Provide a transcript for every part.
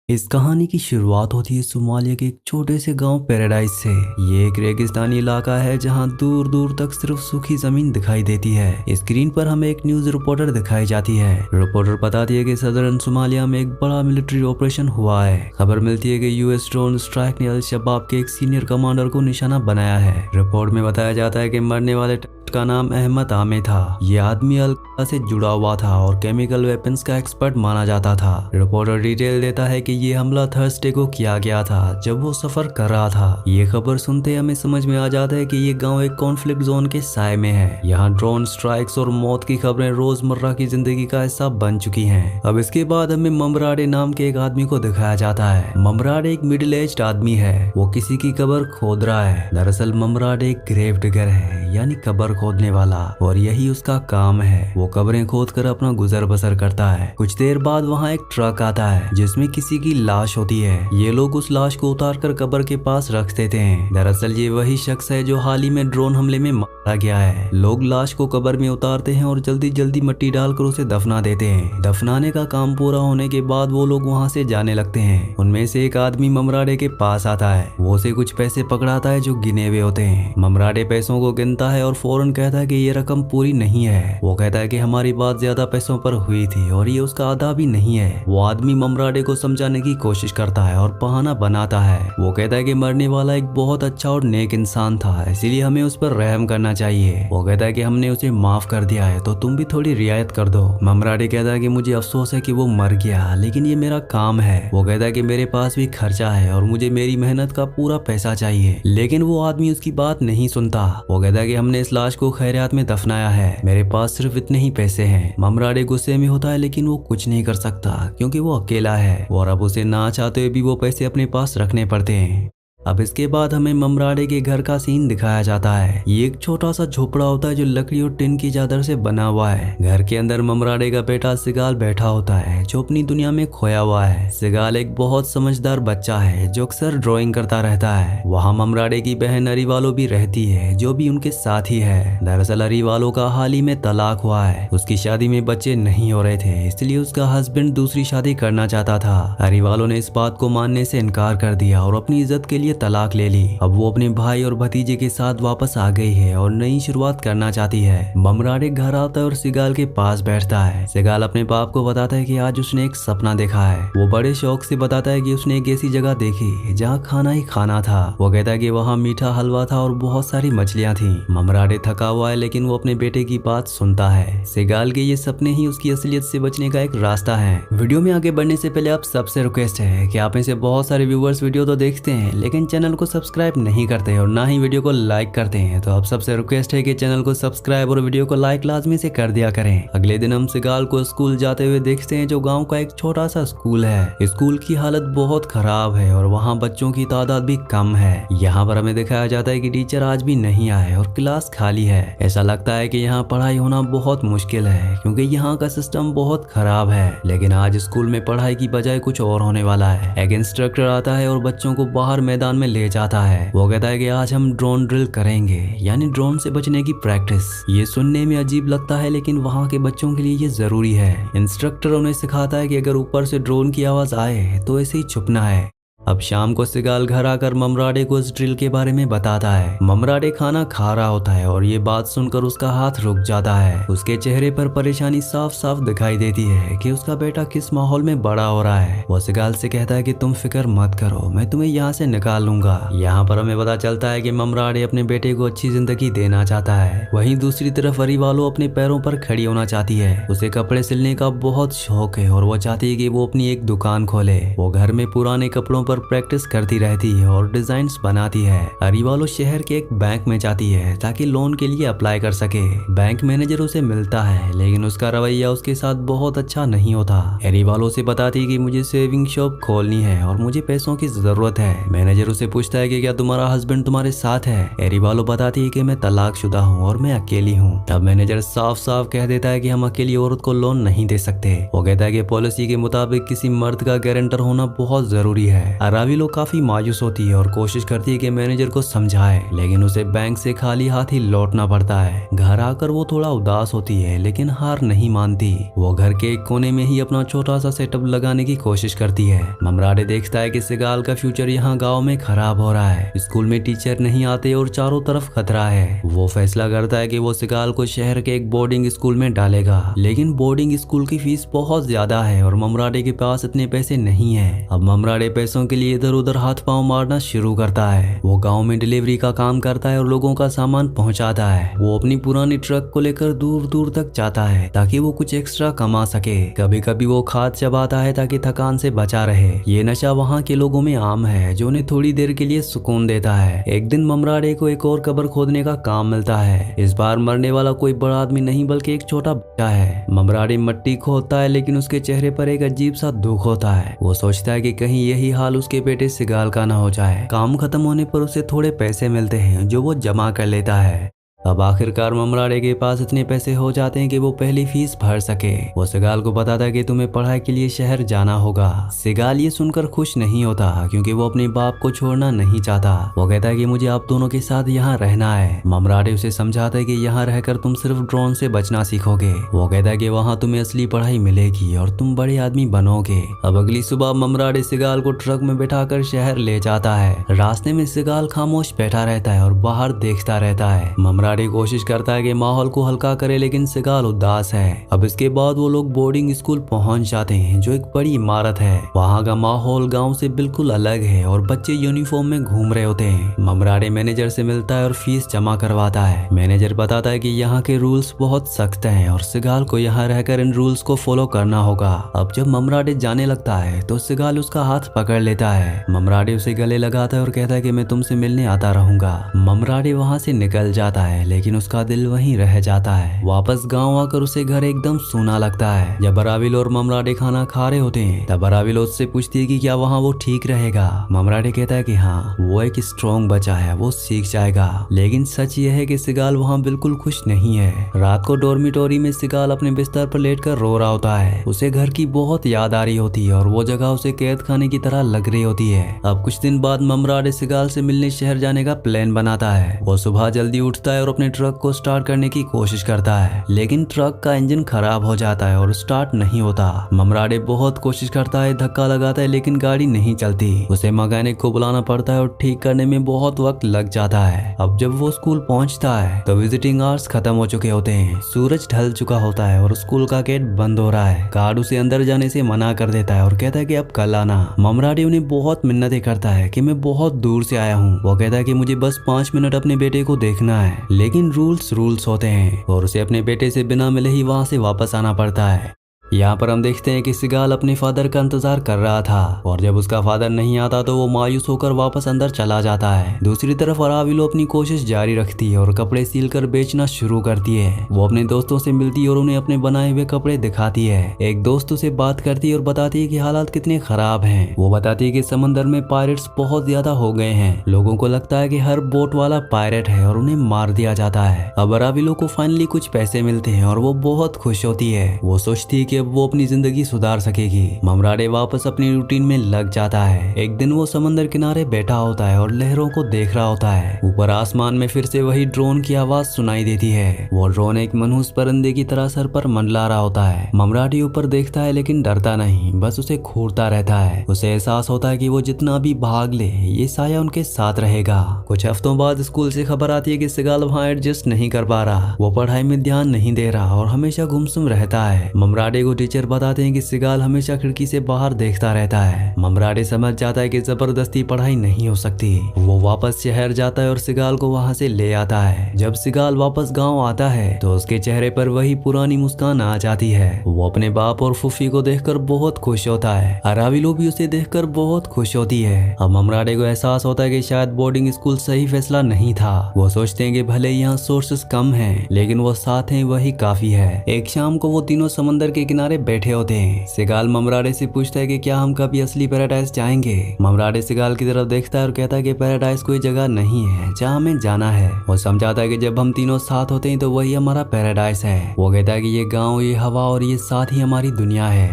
इस कहानी की शुरुआत होती है सोमालिया के एक छोटे से गांव पैराडाइज से। ये एक रेगिस्तानी इलाका है जहां दूर दूर तक सिर्फ सूखी जमीन दिखाई देती है। स्क्रीन पर हमें एक न्यूज रिपोर्टर दिखाई जाती है। रिपोर्टर बताती है कि सदर्न सोमालिया में एक बड़ा मिलिट्री ऑपरेशन हुआ है। खबर मिलती है कि यूएस ड्रोन स्ट्राइक ने अल शबाब के एक सीनियर कमांडर को निशाना बनाया है। रिपोर्ट में बताया जाता है कि मरने वाले का नाम अहमद आमे था। ये आदमी अल कायदा से जुड़ा हुआ था और केमिकल वेपन्स का एक्सपर्ट माना जाता था। रिपोर्टर डिटेल देता है कि ये हमला थर्सडे को किया गया था जब वो सफर कर रहा था। ये खबर सुनते हमें समझ में आ जाता है कि ये गांव एक कॉन्फ्लिक्ट जोन के साए में है। यहाँ ड्रोन स्ट्राइक्स और मौत की खबरें रोजमर्रा की जिंदगी का हिस्सा बन चुकी हैं। अब इसके बाद हमें ममराडे नाम के एक आदमी को दिखाया जाता है। ममराडे एक मिडिल एज्ड आदमी है। वो किसी की कब्र खोद रहा है। दरअसल ममराडे एक ग्रेव डिगर है, यानी कब्र खोदने वाला, और यही उसका काम है। वो कब्रें खोद कर अपना गुजर बसर करता है। कुछ देर बाद वहाँ एक ट्रक आता है जिसमें किसी की लाश होती है। ये लोग उस लाश को उतार कर कब्र के पास रख देते हैं। दरअसल ये वही शख्स है जो हाल ही में ड्रोन हमले में मारा गया है। लोग लाश को कब्र में उतारते हैं और जल्दी जल्दी मिट्टी डालकर उसे दफना देते हैं। दफनाने का काम पूरा होने के बाद वो लोग वहाँ से जाने लगते हैं। उनमें से एक आदमी ममराडे के पास आता है। वो उसे कुछ पैसे पकड़ाता है जो गिने हुए होते हैं। ममराडे पैसों को गिनता है और फौरन कहता है कि ये रकम पूरी नहीं है। वो कहता है कि हमारी बात ज्यादा पैसों पर हुई थी और ये उसका आधा भी नहीं है। वो आदमी ममराडे को समझाने की कोशिश करता है और बहाना बनाता है। वो कहता है कि मरने वाला एक बहुत अच्छा और नेक इंसान था, इसीलिए हमें उस पर रहम करना चाहिए। वो कहता है कि हमने उसे माफ कर दिया है तो तुम भी थोड़ी रियायत कर दो। ममराडे कहता है कि मुझे अफसोस है कि वो मर गया, लेकिन ये मेरा काम है। वो कहता है कि मेरे पास भी खर्चा है और मुझे मेरी मेहनत का पूरा पैसा चाहिए, लेकिन वो आदमी उसकी बात नहीं सुनता। वो कहता है कि हमने इस लाश को खैरियत में दफनाया है, मेरे पास सिर्फ इतने ही पैसे हैं। ममराडे गुस्से में होता है, लेकिन वो कुछ नहीं कर सकता क्योंकि वो अकेला है और अब उसे ना चाहते हुए भी वो पैसे अपने पास रखने पड़ते हैं। अब इसके बाद हमें ममराडे के घर का सीन दिखाया जाता है। ये एक छोटा सा झोपड़ा होता है जो लकड़ी और टिन की चादर से बना हुआ है। घर के अंदर ममराडे का बेटा सिगाल बैठा होता है जो अपनी दुनिया में खोया हुआ है। सिगाल एक बहुत समझदार बच्चा है जो अक्सर ड्राइंग करता रहता है। वहाँ ममराडे की बहन अरीवालो भी रहती है जो भी उनके साथ ही है। दरअसल अरीवालो का हाल ही में तलाक हुआ है। उसकी शादी में बच्चे नहीं हो रहे थे, इसलिए उसका हस्बैंड दूसरी शादी करना चाहता था। अरीवालो ने इस बात को मानने से इनकार कर दिया और अपनी इज्जत के लिए तलाक ले ली। अब वो अपने भाई और भतीजे के साथ वापस आ गई है और नई शुरुआत करना चाहती है। ममराडे घर आता है और सिगाल के पास बैठता है। सिगाल अपने बाप को बताता है कि आज उसने एक सपना देखा है। वो बड़े शौक से बताता है कि उसने एक ऐसी जगह देखी जहाँ खाना ही खाना था। वो कहता है कि वहाँ मीठा हलवा था और बहुत सारी मछलियाँ थी। ममराडे थका हुआ है, लेकिन वो अपने बेटे की बात सुनता है। सिगाल के ये सपने ही उसकी असलियत से बचने का एक रास्ता है। वीडियो में आगे बढ़ने से पहले आप सबसे रिक्वेस्ट है कि आप में से बहुत सारे व्यूवर्स वीडियो तो देखते हैं लेकिन चैनल को सब्सक्राइब नहीं करते और ना ही वीडियो को लाइक करते हैं, तो आप सबसे रिक्वेस्ट है कि चैनल को सब्सक्राइब और वीडियो को लाइक लाजमी से कर दिया करें। अगले दिन हम सिगाल को स्कूल जाते हुए देखते हैं जो गांव का एक छोटा सा स्कूल है। स्कूल की हालत बहुत खराब है और वहाँ बच्चों की तादाद भी कम है। यहाँ पर हमें दिखाया जाता है कि टीचर आज भी नहीं आए और क्लास खाली है। ऐसा लगता है कि यहाँ पढ़ाई होना बहुत मुश्किल है क्योंकि यहाँ का सिस्टम बहुत खराब है। लेकिन आज स्कूल में पढ़ाई की बजाय कुछ और होने वाला है। एक इंस्ट्रक्टर आता है और बच्चों को बाहर मैदान में ले जाता है। वो कहता है कि आज हम ड्रोन ड्रिल करेंगे, यानी ड्रोन से बचने की प्रैक्टिस। ये सुनने में अजीब लगता है लेकिन वहाँ के बच्चों के लिए ये जरूरी है। इंस्ट्रक्टर उन्हें सिखाता है कि अगर ऊपर से ड्रोन की आवाज आए तो ऐसे ही छुपना है। अब शाम को सिगाल घर आकर ममराडे को इस ड्रिल के बारे में बताता है। ममराडे खाना खा रहा होता है और ये बात सुनकर उसका हाथ रुक जाता है। उसके चेहरे पर परेशानी साफ साफ दिखाई देती है कि उसका बेटा किस माहौल में बड़ा हो रहा है। वो सिगाल से कहता है कि तुम फिक्र मत करो, मैं तुम्हें यहाँ से निकाल लूंगा। यहाँ पर हमें पता चलता है कि ममराडे अपने बेटे को अच्छी जिंदगी देना चाहता है। वहीं दूसरी तरफ अरीवालो अपने पैरों पर खड़ी होना चाहती है। उसे कपड़े सिलने का बहुत शौक है और वो चाहती है कि वो अपनी एक दुकान खोले। वो घर में पुराने कपड़ों पर प्रैक्टिस करती रहती है और डिजाइन्स बनाती है। अरीवालो शहर के एक बैंक में जाती है ताकि लोन के लिए अप्लाई कर सके। बैंक मैनेजर उसे मिलता है लेकिन उसका रवैया उसके साथ बहुत अच्छा नहीं होता। अरीवालो से बताती है कि मुझे सेविंग शॉप खोलनी है और मुझे पैसों की जरूरत है। मैनेजर उसे पूछता है कि क्या तुम्हारा हस्बैंड तुम्हारे साथ है। अरीवालो बताती है कि मैं तलाकशुदा हूँ और मैं अकेली हूँ। तब मैनेजर साफ साफ कह देता है कि हम अकेली औरत को लोन नहीं दे सकते। वो कहता है कि पॉलिसी के मुताबिक किसी मर्द का गारंटर होना बहुत जरूरी है। अराविलो काफी मायूस होती है और कोशिश करती है कि मैनेजर को समझाए, लेकिन उसे बैंक से खाली हाथ ही लौटना पड़ता है। घर आकर वो थोड़ा उदास होती है लेकिन हार नहीं मानती। वो घर के एक कोने में ही अपना छोटा सा सेटअप लगाने की कोशिश करती है। ममराडे देखता है कि सिगाल का फ्यूचर यहाँ गाँव में खराब हो रहा है। स्कूल में टीचर नहीं आते और चारों तरफ खतरा है। वो फैसला करता है कि वो सिगाल को शहर के एक बोर्डिंग स्कूल में डालेगा, लेकिन बोर्डिंग स्कूल की फीस बहुत ज्यादा है और ममराडे के पास इतने पैसे नहीं है। अब ममराडे पैसों के लिए इधर उधर हाथ पांव मारना शुरू करता है। वो गांव में डिलीवरी का काम करता है और लोगों का सामान पहुंचाता है। वो अपनी पुरानी ट्रक को लेकर दूर दूर तक जाता है ताकि वो कुछ एक्स्ट्रा कमा सके। कभी कभी वो खाद चबाता है ताकि थकान से बचा रहे। ये नशा वहाँ के लोगों में आम है जो उन्हें थोड़ी देर के लिए सुकून देता है। एक दिन ममराडे को एक और कब्र खोदने का काम मिलता है। इस बार मरने वाला कोई बड़ा आदमी नहीं बल्कि एक छोटा बच्चा है। ममराडे मिट्टी खोदता है लेकिन उसके चेहरे पर एक अजीब सा दुख होता है। वो सोचता है कि कहीं यही हाल उसके बेटे सिगाल का ना हो जाए। काम खत्म होने पर उसे थोड़े पैसे मिलते हैं जो वो जमा कर लेता है। अब आखिरकार ममराडे के पास इतने पैसे हो जाते हैं कि वो पहली फीस भर सके। वो सिगाल को बताता है कि तुम्हें पढ़ाई के लिए शहर जाना होगा। सिगाल ये सुनकर खुश नहीं होता क्योंकि वो अपने बाप को छोड़ना नहीं चाहता। वो कहता है कि मुझे आप दोनों के साथ यहाँ रहना है। ममराडे उसे समझाता है कि यहाँ रहकर तुम सिर्फ ड्रोन से बचना सीखोगे। वो कहता है कि वहाँ तुम्हें असली पढ़ाई मिलेगी और तुम बड़े आदमी बनोगे। अब अगली सुबह ममराडे सिगाल को ट्रक में बैठाकर शहर ले जाता है। रास्ते में सिगाल खामोश बैठा रहता है और बाहर देखता रहता है। ममराडे कोशिश करता है कि माहौल को हल्का करे लेकिन सिगाल उदास है। अब इसके बाद वो लोग बोर्डिंग स्कूल पहुंच जाते हैं जो एक बड़ी इमारत है। वहाँ का माहौल गांव से बिल्कुल अलग है और बच्चे यूनिफॉर्म में घूम रहे होते हैं। ममराडे मैनेजर से मिलता है और फीस जमा करवाता है। मैनेजर बताता है कि यहाँ के रूल्स बहुत सख्त हैं और सिगाल को यहाँ रहकर इन रूल्स को फॉलो करना होगा। अब जब ममराडे जाने लगता है तो सिगाल उसका हाथ पकड़ लेता है। ममराडे उसे गले लगाता है और कहता है कि मैं तुमसे मिलने आता रहूंगा। ममराडे वहाँ से निकल जाता है लेकिन उसका दिल वहीं रह जाता है। वापस गांव आकर उसे घर एकदम सूना लगता है। जब अराविलो और ममराडे खाना खा रहे होते हैं तब अराविलो उससे पूछती है कि क्या वहाँ वो ठीक रहेगा। ममराडे कहता है कि हाँ, वो एक स्ट्रॉन्ग बच्चा है, वो सीख जाएगा। लेकिन सच ये है कि सिगाल वहाँ बिल्कुल खुश नहीं है। रात को डॉर्मिटोरी में सिगाल अपने बिस्तर पर लेटकर रो रहा होता है। उसे घर की बहुत याद आ रही होती है और वो जगह उसे कैद खाने की तरह लग रही होती है। अब कुछ दिन बाद ममराडे सिगाल से मिलने शहर जाने का प्लान बनाता है। वो सुबह जल्दी उठता है और अपने ट्रक को स्टार्ट करने की कोशिश करता है, लेकिन ट्रक का इंजन खराब हो जाता है और स्टार्ट नहीं होता। ममराडे बहुत कोशिश करता है, धक्का लगाता है लेकिन गाड़ी नहीं चलती। उसे मैकेनिक को बुलाना पड़ता है और ठीक करने में बहुत वक्त लग जाता है। अब जब वो स्कूल पहुंचता है तो विजिटिंग आवर्स खत्म हो चुके होते हैं। सूरज ढल चुका होता है और स्कूल का गेट बंद हो रहा है। गार्ड उसे अंदर जाने से मना कर देता है और कहता है कि अब कल आना। ममराडे उन्हें बहुत मिन्नतें करता है कि मैं बहुत दूर से आया हूँ। वो कहता है कि मुझे बस 5 मिनट अपने बेटे को देखना है, लेकिन रूल्स होते हैं और उसे अपने बेटे से बिना मिले ही वहां से वापस आना पड़ता है। यहाँ पर हम देखते हैं कि सिगाल अपने फादर का इंतजार कर रहा था और जब उसका फादर नहीं आता तो वो मायूस होकर वापस अंदर चला जाता है। दूसरी तरफ अराविलो अपनी कोशिश जारी रखती है और कपड़े सीलकर बेचना शुरू करती है। वो अपने दोस्तों से मिलती है और उन्हें अपने बनाए हुए कपड़े दिखाती है। एक दोस्त उसे बात करती है और बताती है कि हालात कितने खराब हैं। वो बताती है कि समंदर में पायरेट्स बहुत ज्यादा हो गए हैं। लोगों को लगता है कि हर बोट वाला पायरेट है और उन्हें मार दिया जाता है। अब अराविलो को फाइनली कुछ पैसे मिलते हैं और वो बहुत खुश होती है। वो सोचती है कि अब वो अपनी जिंदगी सुधार सकेगी। ममराडे वापस अपनी रूटीन में लग जाता है। एक दिन वो समंदर किनारे बैठा होता है और लहरों को देख रहा होता है। ऊपर आसमान में फिर से वही ड्रोन की आवाज सुनाई देती है। वो ड्रोन एक मनहूस परिंदे की तरह सर पर मंडला रहा होता है। ममराडे ऊपर देखता है लेकिन डरता नहीं, बस उसे घूरता रहता है। उसे एहसास होता है कि वो जितना भी भाग ले ये साया उनके साथ रहेगा। कुछ हफ्तों बाद स्कूल से खबर आती है कि सिगाल वहाँ एडजस्ट नहीं कर पा रहा। वो पढ़ाई में ध्यान नहीं दे रहा और हमेशा गुमसुम रहता है। ममराडे को टीचर बताते हैं कि सिगाल हमेशा खिड़की से बाहर देखता रहता है। ममराडे समझ जाता है कि जबरदस्ती पढ़ाई नहीं हो सकती। वो वापस शहर जाता है और सिगाल को वहाँ से ले आता है। जब सिगाल वापस गांव आता है तो उसके चेहरे पर वही पुरानी मुस्कान आ जाती है। वो अपने बाप और फूफी को देखकर बहुत खुश होता है। अराविलो भी उसे देखकर बहुत खुश होती है। अब ममराडे को एहसास होता है कि शायद बोर्डिंग स्कूल सही फैसला नहीं था। वो सोचते हैं कि भले यहाँ सोर्सेस कम हैं, लेकिन वो साथ हैं वही काफी है। एक शाम को वो तीनों समंदर के किनारे बैठे होते हैं। सिगाल ममराडे से पूछता है कि क्या हम कभी असली पैराडाइज जाएंगे। ममराडे सिगाल की तरफ देखता है और कहता है कि पैराडाइज कोई जगह नहीं है जहाँ हमें जाना है। वो समझाता है कि जब हम तीनों साथ होते हैं तो वही हमारा पैराडाइज है। वो कहता है कि ये गाँव, ये हवा और ये साथ ही हमारी दुनिया है।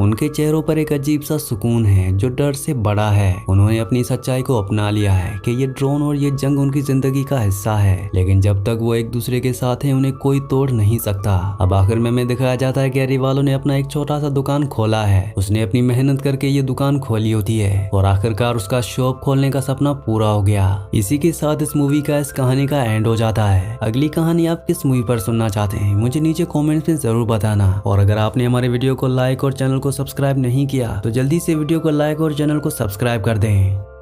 उनके चेहरों पर एक अजीब सा सुकून है जो डर से बड़ा है। उन्होंने अपनी सच्चाई को अपना लिया है कि ये ड्रोन और ये जंग उनकी जिंदगी का हिस्सा है, लेकिन जब तक वो एक दूसरे के साथ हैं उन्हें कोई तोड़ नहीं सकता। अब आखिर में हमें दिखाया जाता है कि एरीवालो ने अपना एक छोटा सा दुकान खोला है। उसने अपनी मेहनत करके ये दुकान खोली होती है और आखिरकार उसका शॉप खोलने का सपना पूरा हो गया। इसी के साथ इस मूवी का इस कहानी का एंड हो जाता है। अगली कहानी आप किस मूवी पर सुनना चाहते हैं मुझे नीचे कमेंट्स में जरूर बताना। और अगर आपने हमारे वीडियो को लाइक और चैनल को सब्सक्राइब नहीं किया तो जल्दी से वीडियो को लाइक और चैनल को सब्सक्राइब कर दें।